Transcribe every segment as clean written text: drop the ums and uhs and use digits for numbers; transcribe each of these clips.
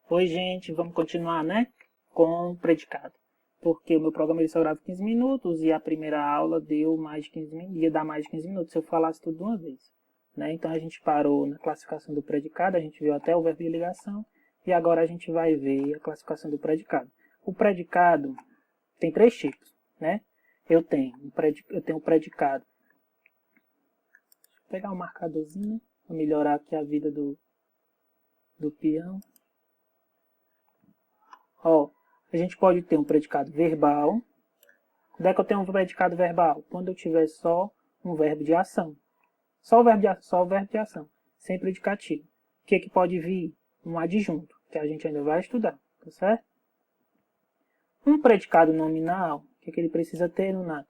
Oi, gente, vamos continuar, né, com o predicado. Porque o meu programa ele só grava 15 minutos e a primeira aula deu mais de 15 minutos, ia dar mais de 15 minutos se eu falasse tudo de uma vez. Né? Então a gente parou na classificação do predicado, a gente viu até o verbo de ligação e agora a gente vai ver a classificação do predicado. O predicado tem três tipos, né? Eu tenho o predicado. Vou pegar um marcadorzinho para melhorar aqui a vida do peão. Ó, a gente pode ter um predicado verbal. Quando é que eu tenho um predicado verbal? Quando eu tiver só um verbo de ação. Só o verbo de ação, sem predicativo. O que pode vir? Um adjunto, que a gente ainda vai estudar, tá certo? Um predicado nominal, o que ele precisa ter no nada?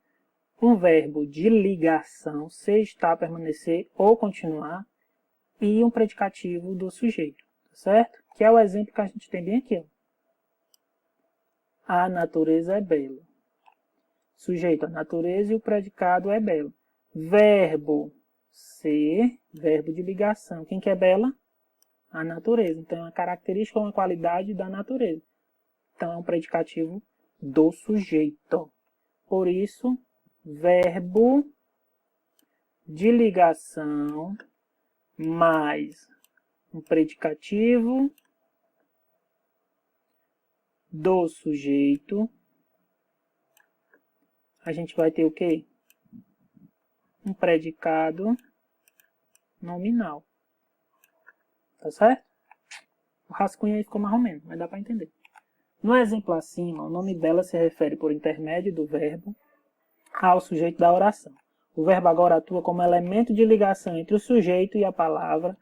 Um verbo de ligação, ser, estar, permanecer ou continuar, e um predicativo do sujeito, tá certo? Que é o exemplo que a gente tem bem aqui, ó. A natureza é bela. Sujeito, a natureza, e o predicado é bela. Verbo ser, verbo de ligação. Quem que é bela? A natureza. Então, é uma característica ou uma qualidade da natureza. Então, é um predicativo do sujeito. Por isso, verbo de ligação mais um predicativo do sujeito. A gente vai ter o quê? Um predicado nominal. Tá certo? O rascunho aí ficou mais ou menos, mas dá para entender. No exemplo acima, o nome dela se refere por intermédio do verbo ao sujeito da oração. O verbo agora atua como elemento de ligação entre o sujeito e a palavra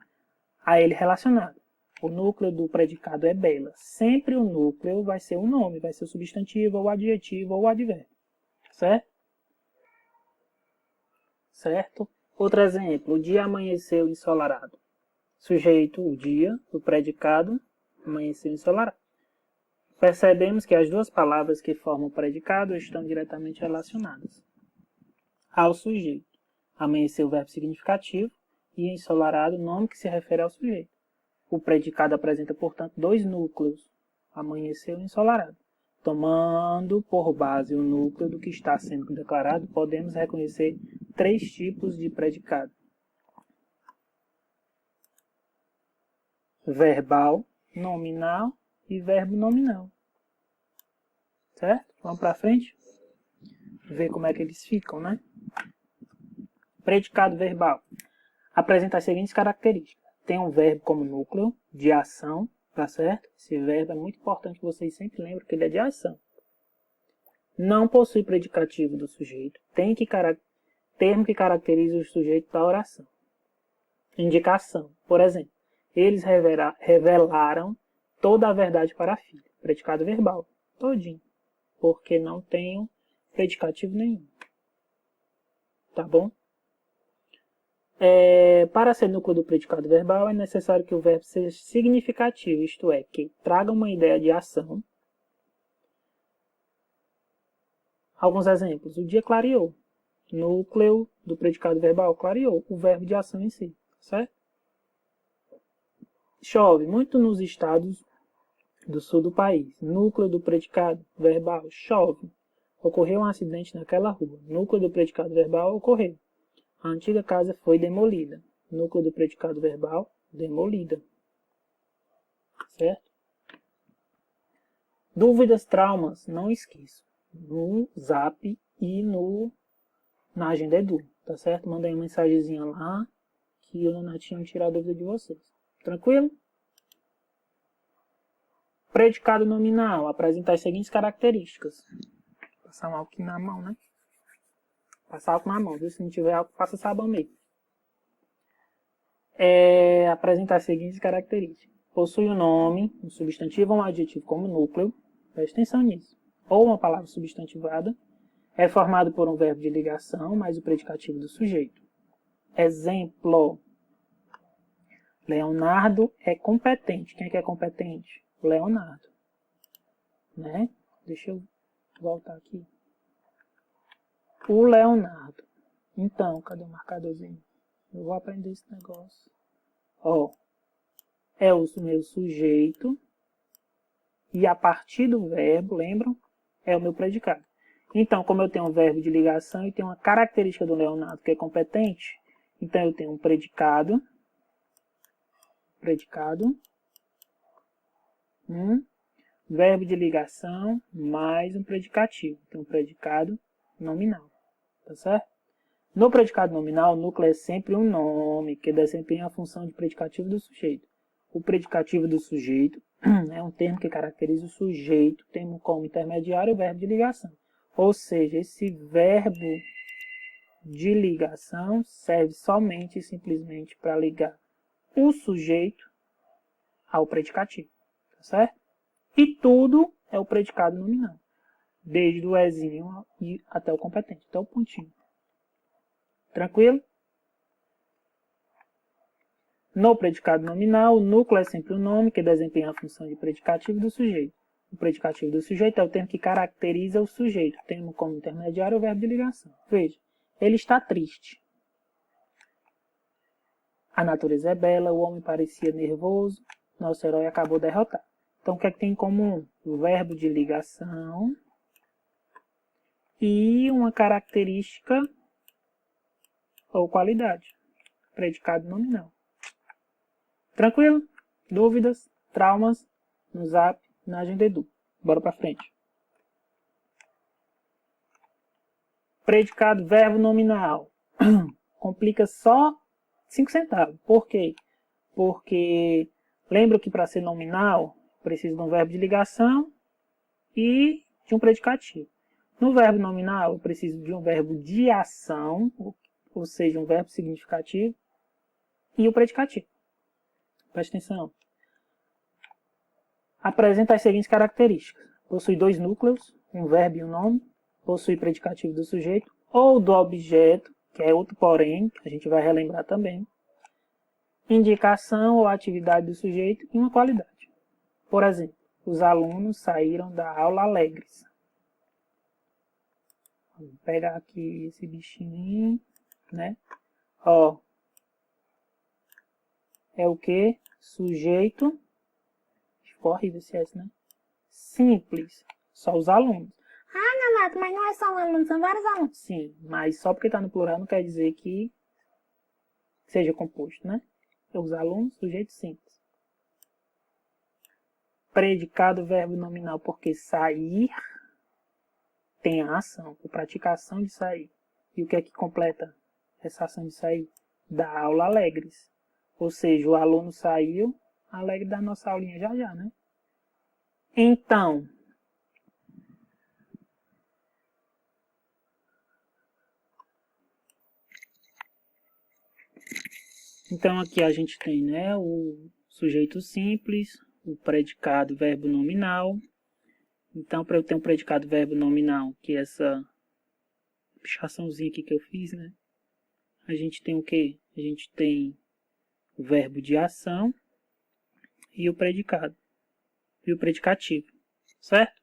a ele relacionada. O núcleo do predicado é bela. Sempre o núcleo vai ser o nome, vai ser o substantivo, ou o adjetivo, ou o advérbio. Certo? Certo? Outro exemplo, o dia amanheceu ensolarado. Sujeito, o dia, o predicado, amanheceu ensolarado. Percebemos que as duas palavras que formam o predicado estão diretamente relacionadas ao sujeito. Amanheceu o verbo significativo e ensolarado o nome que se refere ao sujeito. O predicado apresenta, portanto, dois núcleos, amanheceu e ensolarado. Tomando por base o núcleo do que está sendo declarado, podemos reconhecer três tipos de predicado. Verbal, nominal e verbo nominal. Certo? Vamos para frente? Ver como é que eles ficam, né? Predicado verbal. Apresenta as seguintes características. Tem um verbo como núcleo de ação, tá certo? Esse verbo é muito importante que vocês sempre lembrem que ele é de ação. Não possui predicativo do sujeito. Tem termo que caracteriza o sujeito da oração. Indicação. Por exemplo, eles revelaram toda a verdade para a filha. Predicado verbal. Todinho. Porque não tem predicativo nenhum. Tá bom? Para ser núcleo do predicado verbal, é necessário que o verbo seja significativo, isto é, que traga uma ideia de ação. Alguns exemplos. O dia clareou. Núcleo do predicado verbal, clareou. O verbo de ação em si, certo? Chove muito nos estados do sul do país. Núcleo do predicado verbal, chove. Ocorreu um acidente naquela rua. Núcleo do predicado verbal, ocorreu. A antiga casa foi demolida. Núcleo do predicado verbal, demolida. Certo? Dúvidas, traumas, não esqueça. No Zap e na Agenda Edu, tá certo? Manda aí uma mensagenzinha lá que o Leonatinho tirar a dúvida de vocês. Tranquilo? Predicado nominal apresenta as seguintes características. Vou passar um álcool na mão, né? Passar álcool na mão, viu? Se não tiver álcool, passa sabão mesmo. Apresenta as seguintes características. Possui um nome, um substantivo ou um adjetivo como núcleo. Preste atenção nisso. Ou uma palavra substantivada. É formado por um verbo de ligação, mais o predicativo do sujeito. Exemplo. Leonardo é competente. Quem é que é competente? Leonardo. Né? Deixa eu voltar aqui. O Leonardo. Então, cadê o marcadorzinho? Eu vou aprender esse negócio. Ó, é o meu sujeito. e a partir do verbo, lembram? É o meu predicado. Então, como eu tenho um verbo de ligação e tenho uma característica do Leonardo que é competente, então eu tenho um predicado, verbo de ligação mais um predicativo. Tem um predicado nominal, tá certo? No predicado nominal, o núcleo é sempre um nome que desempenha a função de predicativo do sujeito. O predicativo do sujeito é um termo que caracteriza o sujeito, tendo como intermediário o verbo de ligação. Ou seja, esse verbo de ligação serve somente e simplesmente para ligar o sujeito ao predicativo, tá certo? E tudo é o predicado nominal, desde o ezinho até o competente, até o pontinho. Tranquilo? No predicado nominal, o núcleo é sempre o nome que desempenha a função de predicativo do sujeito. O predicativo do sujeito é o termo que caracteriza o sujeito, tendo como intermediário o verbo de ligação. Veja, ele está triste. A natureza é bela, o homem parecia nervoso, nosso herói acabou derrotado. Então, o que é que tem em comum? O verbo de ligação e uma característica ou qualidade. Predicado nominal. Tranquilo? Dúvidas? Traumas? No Zap, na Agenda Edu. Bora pra frente. Predicado verbo nominal. Complica só 5 centavos. Por quê? Porque lembra que para ser nominal, precisa de um verbo de ligação e de um predicativo. No verbo nominal, eu preciso de um verbo de ação, ou seja, um verbo significativo, e o predicativo. Presta atenção. Apresenta as seguintes características. Possui dois núcleos, um verbo e um nome. Possui predicativo do sujeito ou do objeto, que é outro porém, que a gente vai relembrar também. Indicação ou atividade do sujeito e uma qualidade. Por exemplo, os alunos saíram da aula alegres. Vou pegar aqui esse bichinho, né? Ó, é o que? Sujeito. Ficou horrível esse S, né? Simples. Só os alunos. Ah, Nonato, mas não é só um aluno, são vários alunos. Sim, mas só porque está no plural não quer dizer que seja composto, né? Os alunos, sujeito simples. Predicado, verbo nominal, porque sair tem a ação, a praticação de sair. E o que é que completa essa ação de sair? Da aula alegres. Ou seja, o aluno saiu alegre da nossa aulinha já já, né? Então, aqui a gente tem, né, o sujeito simples, o predicado verbo nominal. Então, para eu ter um predicado verbo nominal, que é essa pichaçãozinha aqui que eu fiz, né? A gente tem o quê? A gente tem o verbo de ação e o predicado. E o predicativo, certo?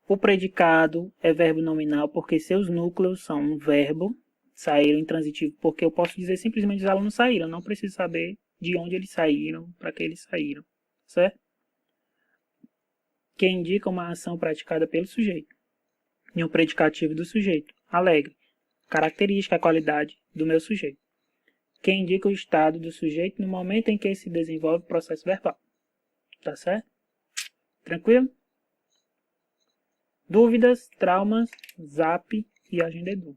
O predicado é verbo nominal porque seus núcleos são um verbo, saíram intransitivo, porque eu posso dizer simplesmente os alunos saíram, não preciso saber de onde eles saíram, para que eles saíram, certo? Que indica uma ação praticada pelo sujeito. E um predicativo do sujeito, alegre, característica, a qualidade do meu sujeito. Que indica o estado do sujeito no momento em que se desenvolve o processo verbal. Tá certo? Tranquilo? Dúvidas, traumas, Zap e Agenda Edu.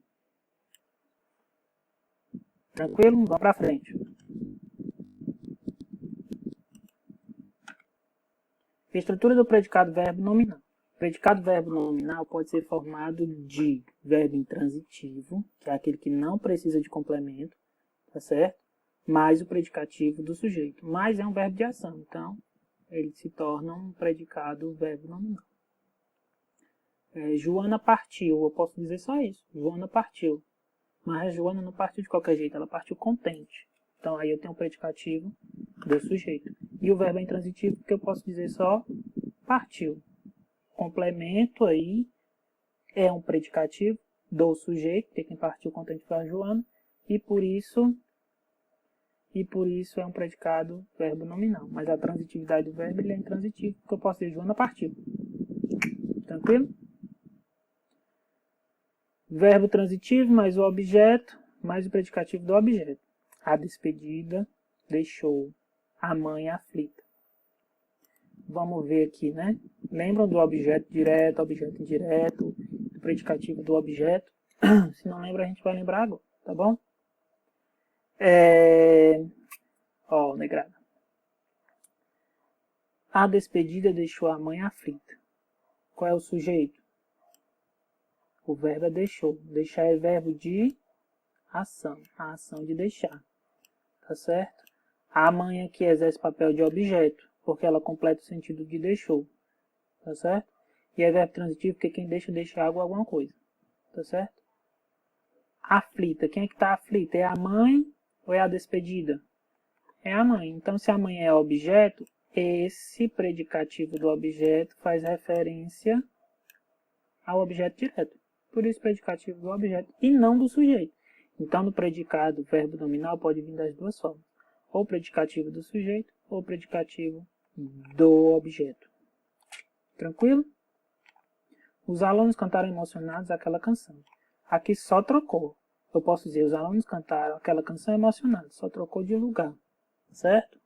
Tranquilo? Vamos para frente. Estrutura do predicado verbo nominal. O predicado verbo nominal pode ser formado de verbo intransitivo, que é aquele que não precisa de complemento, tá certo? Mais o predicativo do sujeito. Mais é um verbo de ação, então ele se torna um predicado verbo nominal. Joana partiu, eu posso dizer só isso. Joana partiu. Mas a Joana não partiu de qualquer jeito, ela partiu contente. Então aí eu tenho um predicativo do sujeito. E o verbo é intransitivo porque eu posso dizer só partiu. Complemento aí é um predicativo do sujeito, porque quem partiu contente foi a Joana. E por isso e por isso é um predicado verbo nominal. Mas a transitividade do verbo ele é intransitivo, porque eu posso dizer Joana partiu. Tranquilo? Verbo transitivo mais o objeto, mais o predicativo do objeto. A despedida deixou a mãe aflita. Vamos ver aqui, né? Lembram do objeto direto, objeto indireto, do predicativo do objeto? Se não lembra, a gente vai lembrar agora, tá bom? Ó, negrada. A despedida deixou a mãe aflita. Qual é o sujeito? O verbo é deixou. Deixar é verbo de ação. A ação de deixar. Tá certo? A mãe aqui exerce papel de objeto, porque ela completa o sentido de deixou. Tá certo? E é verbo transitivo, porque quem deixa algo ou alguma coisa. Tá certo? Aflita. Quem é que está aflita? É a mãe ou é a despedida? É a mãe. Então, se a mãe é objeto, esse predicativo do objeto faz referência ao objeto direto. Por isso, predicativo do objeto e não do sujeito. Então, no predicado, verbo nominal pode vir das duas formas. Ou predicativo do sujeito, ou predicativo do objeto. Tranquilo? Os alunos cantaram emocionados aquela canção. Aqui só trocou. Eu posso dizer, os alunos cantaram aquela canção emocionados. Só trocou de lugar. Certo?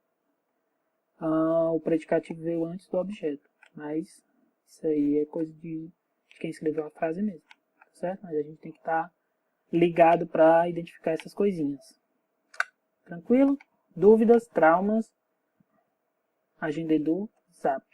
O predicativo veio antes do objeto. Mas isso aí é coisa de quem escreveu a frase mesmo. Certo? Mas a gente tem que estar ligado para identificar essas coisinhas. Tranquilo? Dúvidas, traumas? Agenda Edu, Zap.